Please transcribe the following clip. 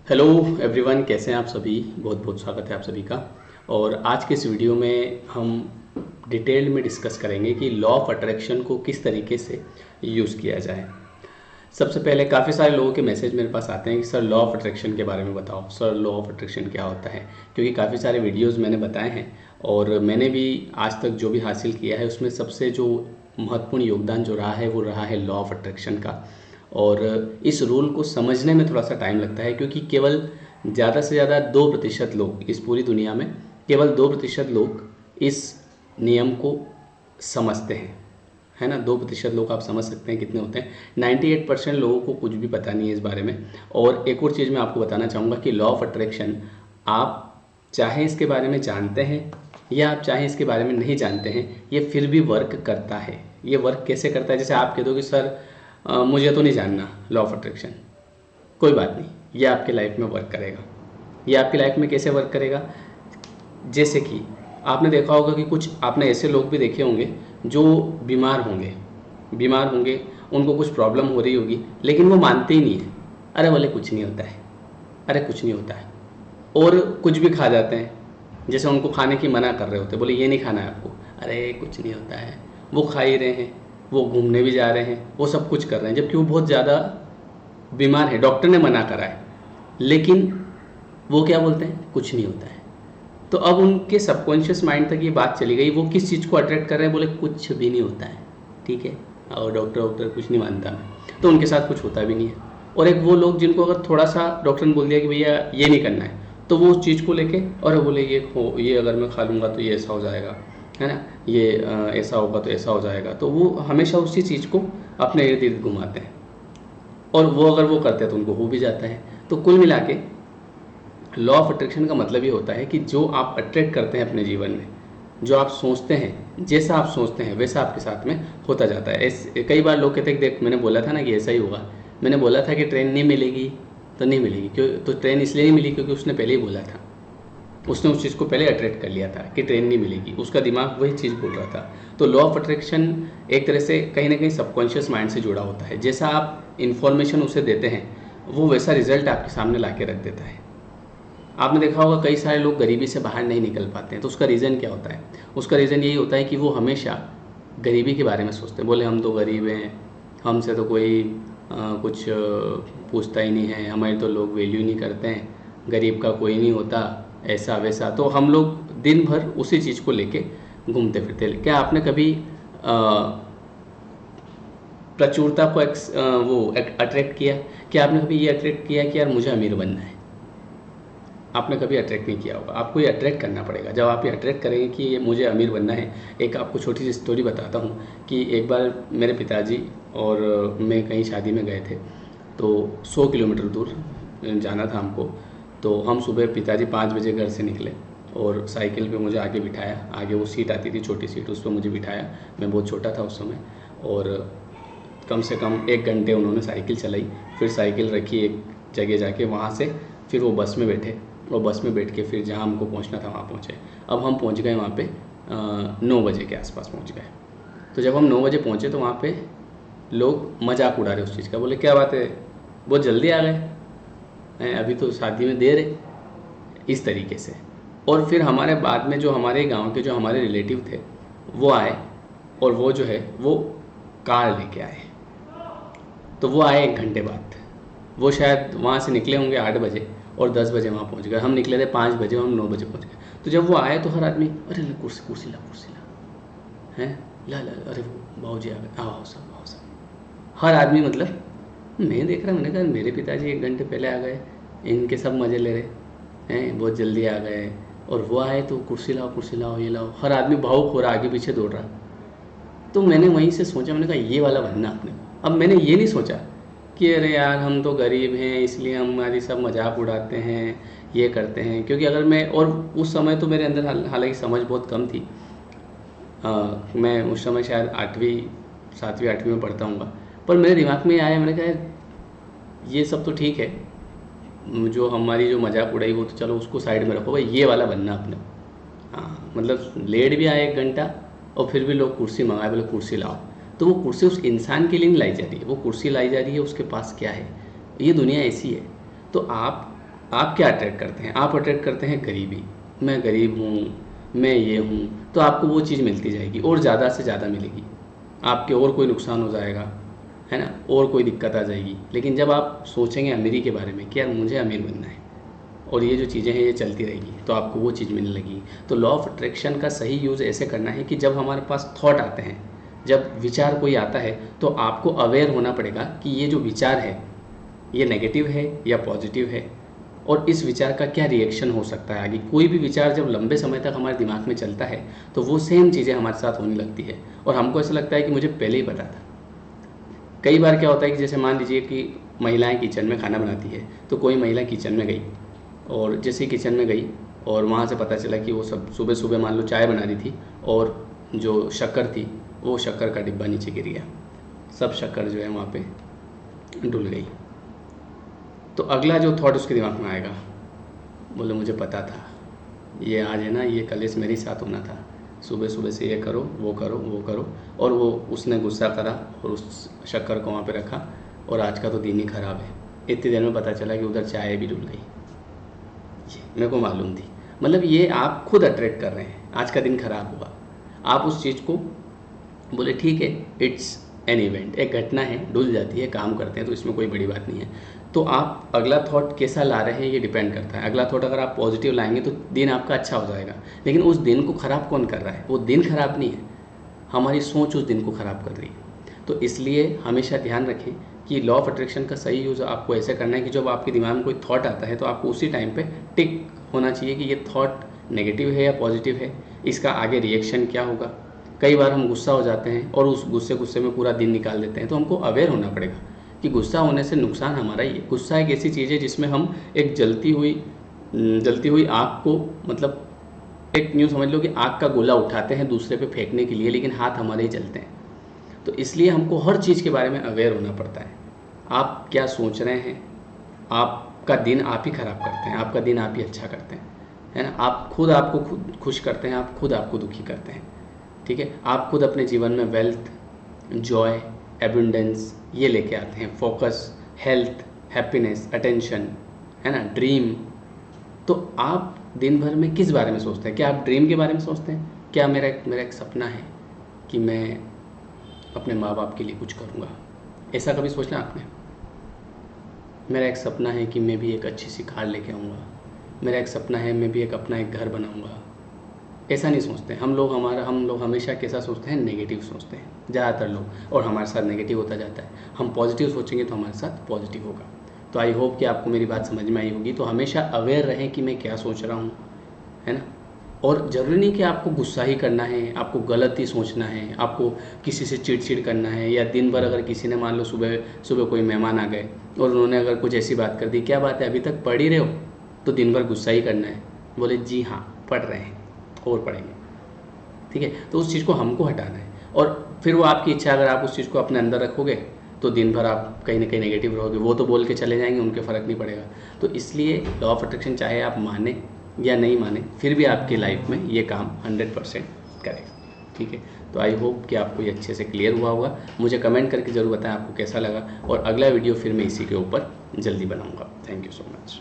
Hello everyone, कैसे हैं आप सभी। बहुत बहुत स्वागत है आप सभी का। और आज के इस वीडियो में हम डिटेल में डिस्कस करेंगे कि लॉ ऑफ अट्रैक्शन को किस तरीके से यूज़ किया जाए। सबसे पहले काफ़ी सारे लोगों के मैसेज मेरे पास आते हैं कि सर लॉ ऑफ अट्रैक्शन के बारे में बताओ, सर लॉ ऑफ अट्रैक्शन क्या होता है। क्योंकि काफ़ी सारे वीडियोज़ मैंने बताए हैं और मैंने भी आज तक जो भी हासिल किया है उसमें सबसे जो महत्वपूर्ण योगदान जो रहा है वो रहा है लॉ ऑफ अट्रैक्शन का। और इस रूल को समझने में थोड़ा सा टाइम लगता है क्योंकि केवल ज़्यादा से ज़्यादा 2% लोग इस पूरी दुनिया में, केवल 2% लोग इस नियम को समझते हैं, है ना। 2% लोग आप समझ सकते हैं कितने होते हैं। 98% लोगों को कुछ भी पता नहीं है इस बारे में। और एक और चीज़ मैं आपको बताना चाहूँगा कि लॉ ऑफ अट्रैक्शन आप चाहे इसके बारे में जानते हैं या आप चाहे इसके बारे में नहीं जानते हैं, ये फिर भी वर्क करता है। ये वर्क कैसे करता है, जैसे आप कह दो कि सर मुझे तो नहीं जानना लॉ ऑफ अट्रैक्शन, कोई बात नहीं, ये आपके लाइफ में वर्क करेगा। ये आपकी लाइफ में कैसे वर्क करेगा, जैसे कि आपने देखा होगा कि कुछ आपने ऐसे लोग भी देखे होंगे जो बीमार होंगे, उनको कुछ प्रॉब्लम हो रही होगी लेकिन वो मानते ही नहीं है। अरे बोले कुछ नहीं होता है, अरे कुछ नहीं होता है। और कुछ भी खा जाते हैं, जैसे उनको खाने की मना कर रहे होते, बोले ये नहीं खाना है आपको, अरे कुछ नहीं होता है। वो खा ही रहे हैं, वो घूमने भी जा रहे हैं, वो सब कुछ कर रहे हैं जबकि वो बहुत ज़्यादा बीमार है, डॉक्टर ने मना करा है, लेकिन वो क्या बोलते हैं, कुछ नहीं होता है। तो अब उनके सबकॉन्शियस माइंड तक ये बात चली गई, वो किस चीज़ को अट्रैक्ट कर रहे हैं, बोले कुछ भी नहीं होता है, ठीक है, और डॉक्टर कुछ नहीं मानता मैं, तो उनके साथ कुछ होता भी नहीं है। और एक वो लोग जिनको अगर थोड़ा सा डॉक्टर ने बोल दिया कि भैया ये नहीं करना है, तो वो उस चीज़ को लेके और बोले ये अगर मैं खा लूँगा तो ये ऐसा हो जाएगा, है ना, ये ऐसा होगा तो ऐसा हो जाएगा। तो वो हमेशा उसी चीज़ को अपने इर्द गिर्द घुमाते हैं और वो अगर वो करते हैं तो उनको हो भी जाता है। तो कुल मिला के लॉ ऑफ अट्रैक्शन का मतलब ये होता है कि जो आप अट्रैक्ट करते हैं अपने जीवन में, जो आप सोचते हैं, जैसा आप सोचते हैं वैसा आपके साथ में होता जाता है। ऐसे कई बार लोग कहते हैं देख मैंने बोला था ना कि ऐसा ही होगा, मैंने बोला था कि ट्रेन नहीं मिलेगी तो नहीं मिलेगी, क्यों, तो ट्रेन इसलिए नहीं मिली क्योंकि उसने पहले ही बोला था, उसने उस चीज़ को पहले अट्रैक्ट कर लिया था कि ट्रेन नहीं मिलेगी, उसका दिमाग वही चीज़ बोल रहा था। तो लॉ ऑफ अट्रैक्शन एक तरह से कहीं ना कहीं सबकॉन्शियस माइंड से जुड़ा होता है। जैसा आप इन्फॉर्मेशन उसे देते हैं वो वैसा रिजल्ट आपके सामने ला के रख देता है। आपने देखा होगा कई सारे लोग गरीबी से बाहर नहीं निकल पाते हैं, तो उसका रीज़न क्या होता है, उसका रीज़न यही होता है कि वो हमेशा गरीबी के बारे में सोचते हैं। बोले हम तो गरीब हैं, हमसे तो कोई कुछ पूछता ही नहीं है, हमारी तो लोग वैल्यू नहीं करते हैं, गरीब का कोई नहीं होता, ऐसा वैसा। तो हम लोग दिन भर उसी चीज़ को लेके घूमते फिरते। क्या आपने कभी प्रचुरता को वो अट्रैक्ट किया? क्या आपने कभी ये अट्रैक्ट किया कि यार मुझे अमीर बनना है? आपने कभी अट्रैक्ट नहीं किया होगा, आपको ये अट्रैक्ट करना पड़ेगा। जब आप ये अट्रैक्ट करेंगे कि ये मुझे अमीर बनना है, एक आपको छोटी सी स्टोरी बताता हूँ कि एक बार मेरे पिताजी और मैं कहीं शादी में गए थे, तो 100 किलोमीटर दूर जाना था हमको। तो हम सुबह पिताजी 5 बजे घर से निकले और साइकिल पे मुझे आगे बिठाया, आगे वो सीट आती थी छोटी सीट, उस पर मुझे बिठाया, मैं बहुत छोटा था उस समय, और कम से कम 1 घंटे उन्होंने साइकिल चलाई। फिर साइकिल रखी एक जगह जाके, वहाँ से फिर वो बस में बैठे और बस में बैठ के फिर जहाँ हमको पहुँचना था वहाँ पहुँचे। अब हम पहुँच गए वहाँ पे 9 बजे के आसपास पहुँच गए। तो जब हम 9 बजे पहुँचे तो वहाँ पे लोग मजाक उड़ा रहे उस चीज़ का, बोले क्या बात है बहुत जल्दी आ गए हैं, अभी तो शादी में देर है, इस तरीके से। और फिर हमारे बाद में जो हमारे गांव के जो हमारे रिलेटिव थे वो आए, और वो जो है वो कार लेके आए। तो वो आए 1 घंटे बाद, वो शायद वहाँ से निकले होंगे 8 बजे और 10 बजे वहाँ पहुँच गए। हम निकले थे 5 बजे, हम 9 बजे पहुँच गए। तो जब वो आए तो हर आदमी अरे ला कुर्सी ला हैं, ला अरे बाबू जी आ गए, आओ सब। हर आदमी, मतलब मैं देख रहा, मैंने कहा मेरे पिताजी 1 घंटे पहले आ गए, इनके सब मज़े ले रहे हैं, बहुत जल्दी आ गए, और वो आए तो कुर्सी लाओ ये लाओ, हर आदमी भावुक हो रहा, आगे पीछे दौड़ रहा। तो मैंने वहीं से सोचा, मैंने कहा ये वाला बनना अपने। अब मैंने ये नहीं सोचा कि अरे यार हम तो गरीब हैं इसलिए हमारी सब मजाक उड़ाते हैं, ये करते हैं, क्योंकि अगर मैं, और उस समय तो मेरे अंदर हालांकि समझ बहुत कम थी, मैं उस समय शायद 8वीं 7वीं 8वीं में पढ़ता हूँ, पर मेरे दिमाग में आया, मैंने कहा ये सब तो ठीक है, जो हमारी जो मजाक उड़ाई वो तो चलो उसको साइड में रखो भाई, ये वाला बनना अपने। हाँ, मतलब लेट भी आए 1 घंटा और फिर भी लोग कुर्सी मंगाए, बोले कुर्सी लाओ। तो वो कुर्सी उस इंसान के लिए नहीं लाई जा रही है, वो कुर्सी लाई जा रही है उसके पास क्या है, ये दुनिया ऐसी है। तो आप आप क्या अट्रैक्ट करते हैं? आप अट्रैक्ट करते हैं गरीबी। मैं गरीब हूँ, मैं ये हूँ, तो आपको वो चीज़ मिलती जाएगी और ज़्यादा से ज़्यादा मिलेगी। आपके और कोई नुकसान हो जाएगा, है ना, और कोई दिक्कत आ जाएगी। लेकिन जब आप सोचेंगे अमीरी के बारे में कि यार मुझे अमीर बनना है और ये जो चीज़ें हैं ये चलती रहेगी, तो आपको वो चीज़ मिलने लगी। तो लॉ ऑफ अट्रैक्शन का सही यूज़ ऐसे करना है कि जब हमारे पास थॉट आते हैं, जब विचार कोई आता है, तो आपको अवेयर होना पड़ेगा कि ये जो विचार है ये नेगेटिव है या पॉजिटिव है, और इस विचार का क्या रिएक्शन हो सकता है आगे। कोई भी विचार जब लंबे समय तक हमारे दिमाग में चलता है तो वो सेम चीज़ें हमारे साथ होने लगती है और हमको ऐसा लगता है कि मुझे पहले ही पता था। कई बार क्या होता है कि जैसे मान लीजिए कि महिलाएं किचन में खाना बनाती है, तो कोई महिला किचन में गई और जैसे किचन में गई और वहाँ से पता चला कि वो सब सुबह सुबह मान लो चाय बना रही थी और जो शक्कर थी वो शक्कर का डिब्बा नीचे गिर गया, सब शक्कर जो है वहाँ पे डुल गई। तो अगला जो थॉट उसके दिमाग में आएगा, बोले मुझे पता था ये आज है ना, ये कलेश मेरे साथ होना था, सुबह सुबह से ये करो वो करो वो करो, और वो उसने गुस्सा करा और उस शक्कर को वहाँ पे रखा और आज का तो दिन ही ख़राब है। इतनी देर में पता चला कि उधर चाय भी डुल गई। ये मेरे को मालूम थी। मतलब ये आप खुद अट्रैक्ट कर रहे हैं, आज का दिन ख़राब हुआ। आप उस चीज़ को बोले ठीक है, इट्स एन इवेंट, एक घटना है, डुल जाती है, काम करते हैं तो इसमें कोई बड़ी बात नहीं है। तो आप अगला थॉट कैसा ला रहे हैं ये डिपेंड करता है। अगला थॉट अगर आप पॉजिटिव लाएंगे तो दिन आपका अच्छा हो जाएगा, लेकिन उस दिन को ख़राब कौन कर रहा है? वो दिन ख़राब नहीं है, हमारी सोच उस दिन को ख़राब कर रही है। तो इसलिए हमेशा ध्यान रखें कि लॉ ऑफ अट्रैक्शन का सही यूज़ आपको ऐसे करना है कि जब आपके दिमाग में कोई थॉट आता है तो आपको उसी टाइम पे टिक होना चाहिए कि ये थॉट नेगेटिव है या पॉजिटिव है, इसका आगे रिएक्शन क्या होगा। कई बार हम गुस्सा हो जाते हैं और उस गुस्से में पूरा दिन निकाल देते हैं, तो हमको अवेयर होना पड़ेगा कि गुस्सा होने से नुकसान हमारा ही है। गुस्सा एक ऐसी चीज़ है जिसमें हम एक जलती हुई आग को, मतलब एक न्यू समझ लो कि आग का गोला उठाते हैं दूसरे पे फेंकने के लिए, लेकिन हाथ हमारे ही जलते हैं। तो इसलिए हमको हर चीज़ के बारे में अवेयर होना पड़ता है। आप क्या सोच रहे हैं, आपका दिन आप ही ख़राब करते हैं, आपका दिन आप ही अच्छा करते हैं, है ना। आप खुद आपको खुद खुश करते हैं, आप खुद आपको दुखी करते हैं, ठीक है। आप खुद अपने जीवन में वेल्थ, जॉय, एबंडेंस ये लेके आते हैं, फोकस, हेल्थ, हैप्पीनेस, अटेंशन, है ना, ड्रीम। तो आप दिन भर में किस बारे में सोचते हैं? क्या आप ड्रीम के बारे में सोचते हैं? क्या मेरा एक सपना है कि मैं अपने माँ बाप के लिए कुछ करूँगा? ऐसा कभी सोचना आपने? मेरा एक सपना है कि मैं भी एक अच्छी सी कार लेके आऊँगा, मेरा एक सपना है मैं भी अपना एक घर बनाऊँगा। ऐसा नहीं सोचते हम लोग हमेशा कैसा सोचते हैं? नेगेटिव सोचते हैं ज़्यादातर लोग, और हमारे साथ नेगेटिव होता जाता है। हम पॉजिटिव सोचेंगे तो हमारे साथ पॉजिटिव होगा। तो आई होप कि आपको मेरी बात समझ में आई होगी। तो हमेशा अवेयर रहें कि मैं क्या सोच रहा हूँ, है ना। और ज़रूरी नहीं कि आपको गुस्सा ही करना है, आपको गलत ही सोचना है, आपको किसी से चिड़ करना है, या दिन भर अगर किसी ने मान लो सुबह कोई मेहमान आ गए और उन्होंने अगर कुछ ऐसी बात कर दी, क्या बात है अभी तक पढ़ ही रहे हो, तो दिन भर गुस्सा ही करना है? बोले जी हाँ पढ़ रहे हैं और पढ़ेंगे, ठीक है। तो उस चीज़ को हमको हटाना है, और फिर वो आपकी इच्छा, अगर आप उस चीज़ को अपने अंदर रखोगे तो दिन भर आप कहीं ना कहीं नेगेटिव रहोगे। वो तो बोल के चले जाएंगे, उनके फ़र्क नहीं पड़ेगा। तो इसलिए लॉ ऑफ अट्रैक्शन चाहे आप माने या नहीं माने, फिर भी आपकी लाइफ में ये काम 100% करेगा, ठीक है। तो आई होप कि आपको ये अच्छे से क्लियर हुआ होगा। मुझे कमेंट करके ज़रूर बताएं आपको कैसा लगा, और अगला वीडियो फिर मैं इसी के ऊपर जल्दी बनाऊँगा। Thank you so much.